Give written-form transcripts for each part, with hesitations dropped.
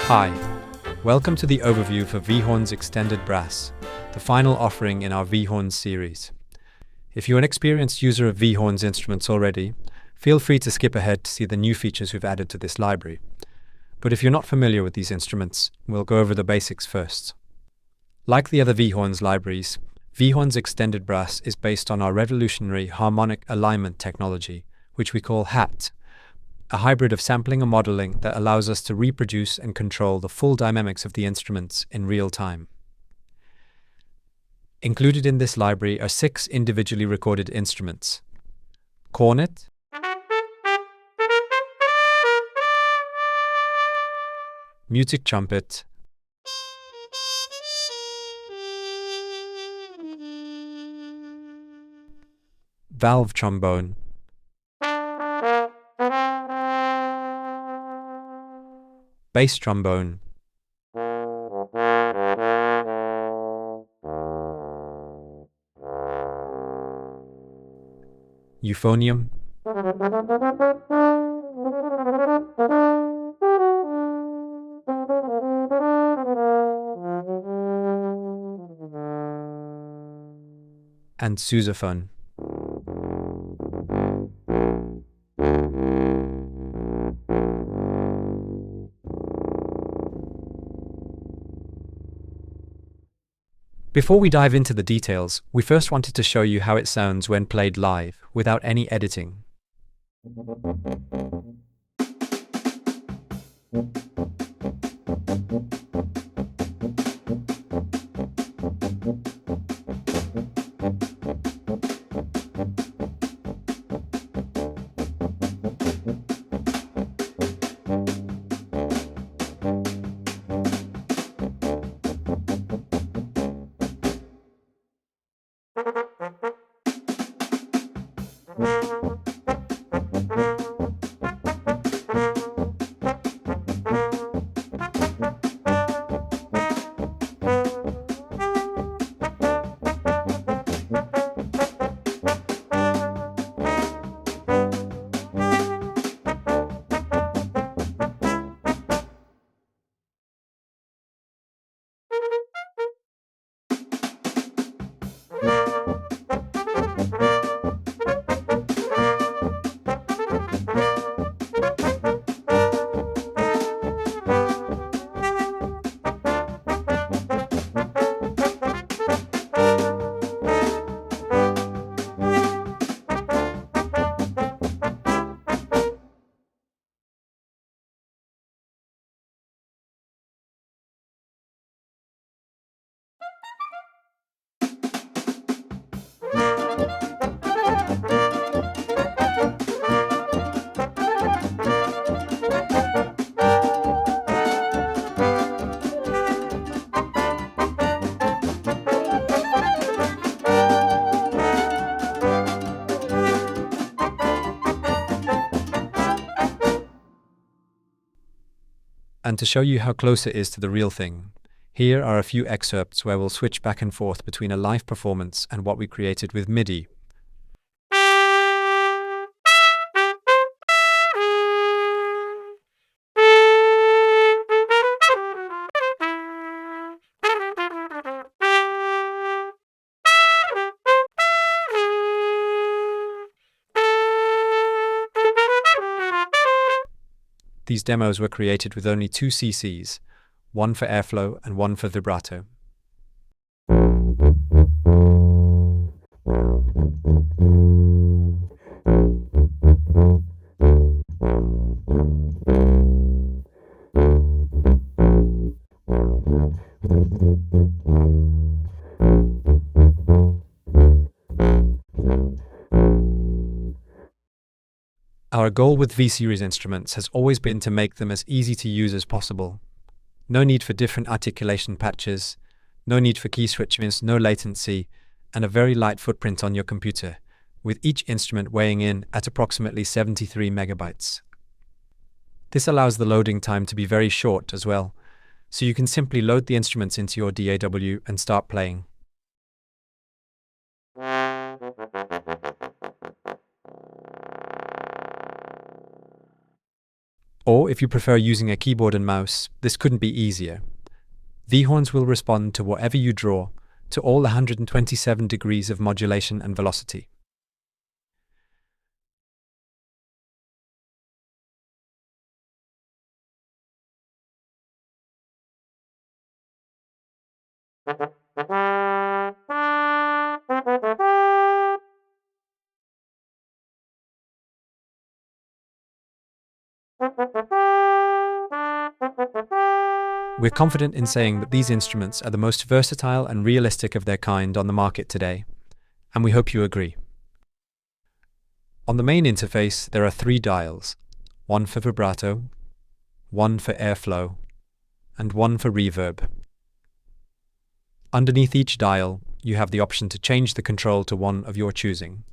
Hi, welcome to the overview for VHorns Extended Brass, the final offering in our VHorns series. If you're an experienced user of VHorns instruments already, feel free to skip ahead to see the new features we've added to this library. But if you're not familiar with these instruments, we'll go over the basics first. Like the other VHorns libraries, VHorns Extended Brass is based on our revolutionary harmonic alignment technology, which we call HAT, a hybrid of sampling and modeling that allows us to reproduce and control the full dynamics of the instruments in real time. Included in this library are 6 individually recorded instruments: cornet, music trumpet, valve trombone, bass trombone, euphonium, and sousaphone. Before we dive into the details, we first wanted to show you how it sounds when played live, without any editing. And to show you how close it is to the real thing, here are a few excerpts where we'll switch back and forth between a live performance and what we created with MIDI. These demos were created with only 2 CCs, one for airflow and one for vibrato. Our goal with V-Series instruments has always been to make them as easy to use as possible. No need for different articulation patches, no need for key switches, no latency, and a very light footprint on your computer, with each instrument weighing in at approximately 73 megabytes. This allows the loading time to be very short as well, so you can simply load the instruments into your DAW and start playing. Or if you prefer using a keyboard and mouse, this couldn't be easier. VHorns will respond to whatever you draw, to all 127 degrees of modulation and velocity. We're confident in saying that these instruments are the most versatile and realistic of their kind on the market today, and we hope you agree. On the main interface, there are 3 dials, one for vibrato, one for airflow, and one for reverb. Underneath each dial, you have the option to change the control to one of your choosing,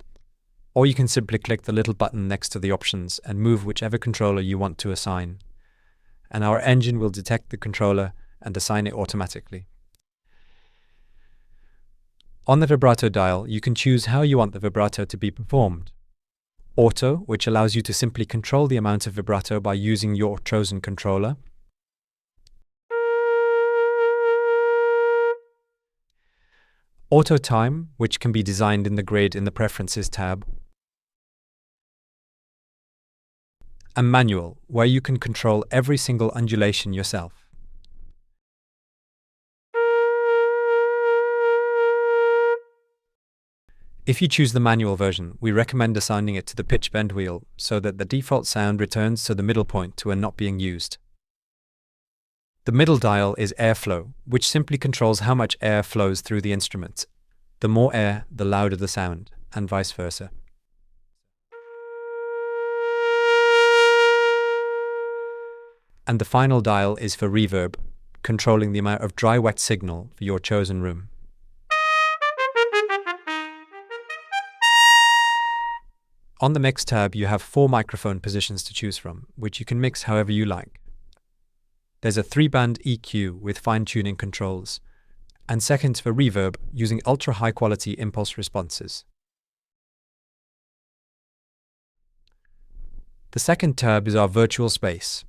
or you can simply click the little button next to the options and move whichever controller you want to assign, and our engine will detect the controller and assign it automatically. On the vibrato dial, you can choose how you want the vibrato to be performed. Auto, which allows you to simply control the amount of vibrato by using your chosen controller. Auto time, which can be designed in the grid in the Preferences tab. And manual, where you can control every single undulation yourself. If you choose the manual version, we recommend assigning it to the pitch bend wheel so that the default sound returns to the middle point when not being used. The middle dial is airflow, which simply controls how much air flows through the instrument. The more air, the louder the sound, and vice versa. And the final dial is for reverb, controlling the amount of dry-wet signal for your chosen room. On the Mix tab, you have 4 microphone positions to choose from, which you can mix however you like. There's a 3-band EQ with fine-tuning controls, and seconds for reverb using ultra-high-quality impulse responses. The second tab is our virtual space.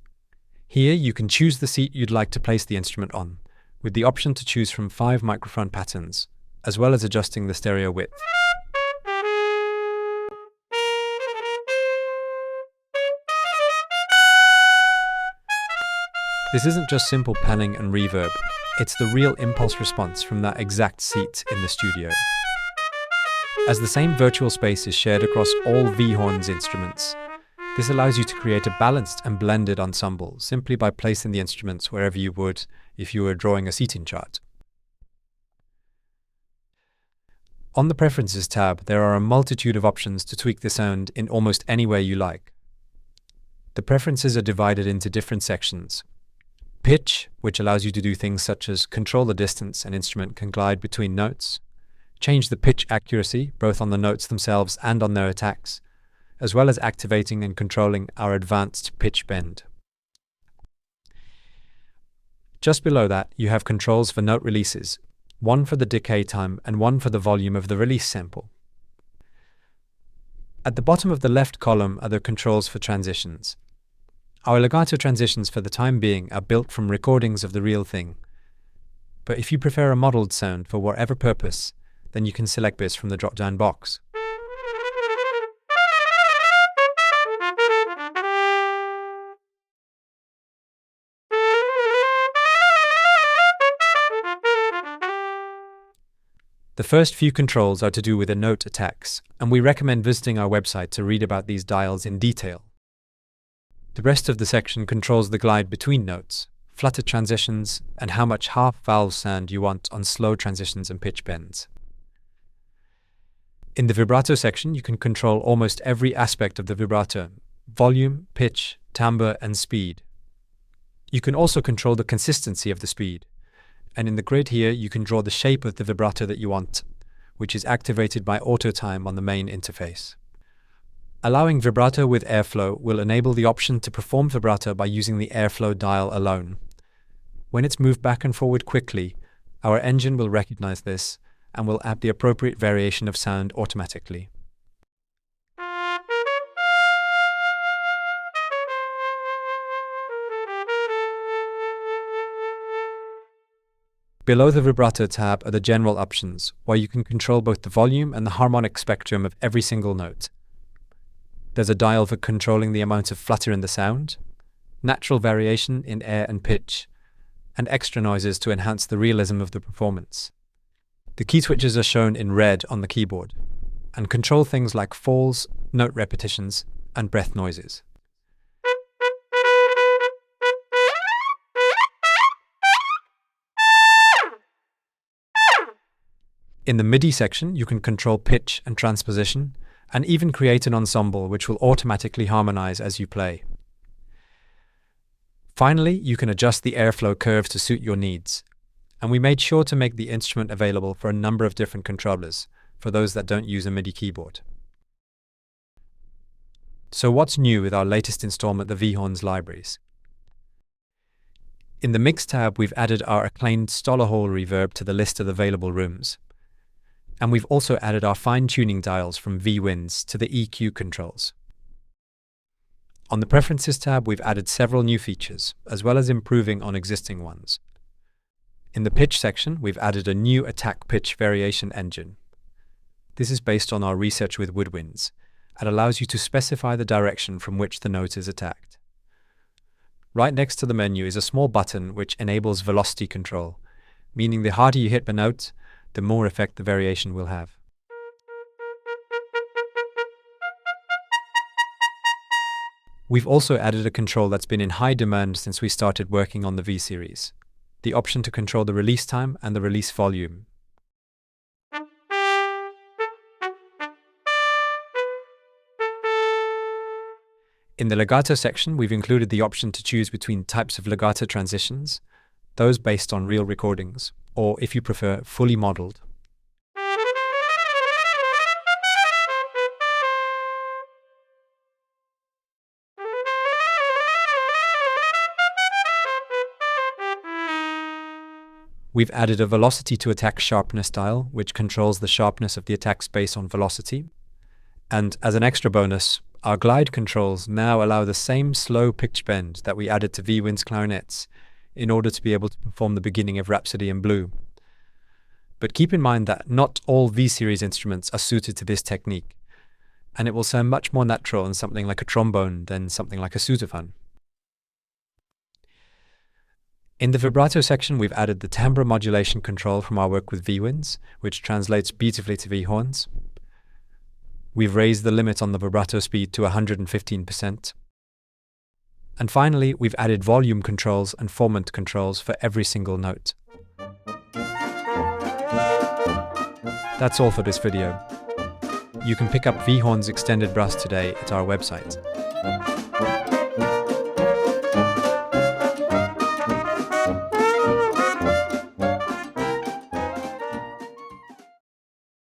Here you can choose the seat you'd like to place the instrument on, with the option to choose from 5 microphone patterns, as well as adjusting the stereo width. This isn't just simple panning and reverb, it's the real impulse response from that exact seat in the studio. As the same virtual space is shared across all VHorns instruments, this allows you to create a balanced and blended ensemble simply by placing the instruments wherever you would if you were drawing a seating chart. On the Preferences tab, there are a multitude of options to tweak the sound in almost any way you like. The preferences are divided into different sections. Pitch, which allows you to do things such as control the distance an instrument can glide between notes, change the pitch accuracy both on the notes themselves and on their attacks, as well as activating and controlling our advanced pitch bend. Just below that, you have controls for note releases, one for the decay time and one for the volume of the release sample. At the bottom of the left column are the controls for transitions. Our legato transitions for the time being are built from recordings of the real thing, but if you prefer a modeled sound for whatever purpose, then you can select this from the drop-down box. The first few controls are to do with the note attacks, and we recommend visiting our website to read about these dials in detail. The rest of the section controls the glide between notes, flutter transitions, and how much half-valve sound you want on slow transitions and pitch bends. In the vibrato section, you can control almost every aspect of the vibrato: volume, pitch, timbre, and speed. You can also control the consistency of the speed, and in the grid here you can draw the shape of the vibrato that you want, which is activated by auto time on the main interface. Allowing vibrato with airflow will enable the option to perform vibrato by using the airflow dial alone. When it's moved back and forward quickly, our engine will recognize this and will add the appropriate variation of sound automatically. Below the vibrato tab are the general options, where you can control both the volume and the harmonic spectrum of every single note. There's a dial for controlling the amount of flutter in the sound, natural variation in air and pitch, and extra noises to enhance the realism of the performance. The key switches are shown in red on the keyboard, and control things like falls, note repetitions, and breath noises. In the MIDI section, you can control pitch and transposition, and even create an ensemble which will automatically harmonize as you play. Finally, you can adjust the airflow curve to suit your needs, and we made sure to make the instrument available for a number of different controllers, for those that don't use a MIDI keyboard. So what's new with our latest installment, the VHorns libraries? In the Mix tab, we've added our acclaimed Stoller Hall reverb to the list of available rooms. And we've also added our fine-tuning dials from VWinds to the EQ controls. On the Preferences tab, we've added several new features, as well as improving on existing ones. In the Pitch section, we've added a new attack pitch variation engine. This is based on our research with woodwinds, and allows you to specify the direction from which the note is attacked. Right next to the menu is a small button which enables velocity control, meaning the harder you hit the note, the more effect the variation will have. We've also added a control that's been in high demand since we started working on the V series, the option to control the release time and the release volume. In the legato section, we've included the option to choose between types of legato transitions, those based on real recordings, or if you prefer, fully modeled. We've added a velocity to attack sharpness dial, which controls the sharpness of the attacks based on velocity. And as an extra bonus, our glide controls now allow the same slow pitch bend that we added to VWinds clarinets in order to be able to perform the beginning of Rhapsody in Blue. But keep in mind that not all V-series instruments are suited to this technique, and it will sound much more natural in something like a trombone than something like a sousaphone. In the vibrato section, we've added the timbre modulation control from our work with VWinds, which translates beautifully to VHorns. We've raised the limit on the vibrato speed to 115%. And finally, we've added volume controls and formant controls for every single note. That's all for this video. You can pick up VHorns Extended Brass today at our website.